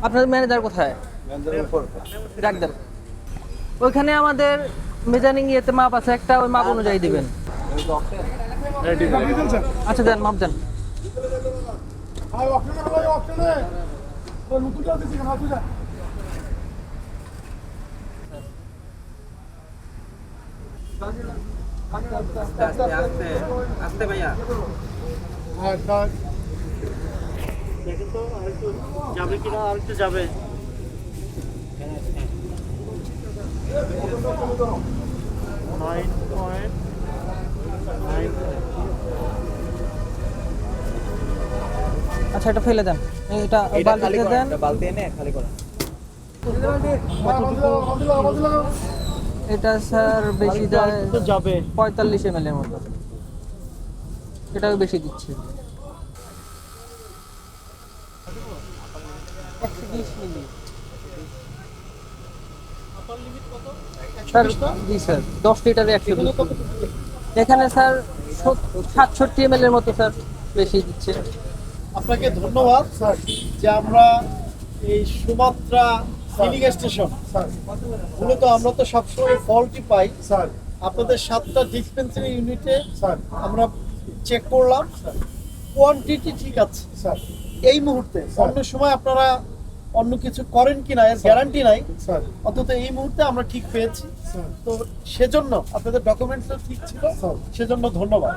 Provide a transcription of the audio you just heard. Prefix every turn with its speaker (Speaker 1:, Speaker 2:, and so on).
Speaker 1: আপনার ম্যানেজার কোথায়? রাখ দেন। ওইখানে আমাদের মেজারিং ইয়েতে মাপ আছে একটা, ওই মাপ অনুযায়ী দিবেন। আচ্ছা দেন, মাপ দেন।
Speaker 2: আস্তে ভাইয়া
Speaker 3: দেখেন তো আরেকটু যাবে কিনা, আরেকটু যাবে।
Speaker 1: আচ্ছা এটা ফেলে দেন, এটা বালতিতে দেন।
Speaker 2: বালতি এনে খালি করেন।
Speaker 1: এটা স্যার বেশি দেয়,
Speaker 3: তো যাবে
Speaker 1: 45 ml এর মতো। এটাও বেশি দিচ্ছে। 120 মিলি স্যার। জি স্যার, 10 লিটারে 120। এখানে স্যার 67 ml এর মতো স্যার বেশি দিচ্ছে।
Speaker 4: আপনাকে ধন্যবাদ স্যার যে আমরা এই সুমাত্রা ফিলিং স্টেশন মূলত আমরা তো সবসময় ফল্টই পাই স্যার। আপনাদের 7টা ডিসপেন্সারি ইউনিটে স্যার আমরা চেক করলাম, কোয়ান্টিটি ঠিক আছে স্যার এই মুহূর্তে। অন্য সময় আপনারা অন্য কিছু করেন কিনা এর গ্যারান্টি নাই স্যার, অন্তত এই মুহূর্তে আমরা ঠিক পেয়েছি। তো সেজন্য আপনাদের ডকুমেন্টসও ঠিক ছিল, সেজন্য ধন্যবাদ।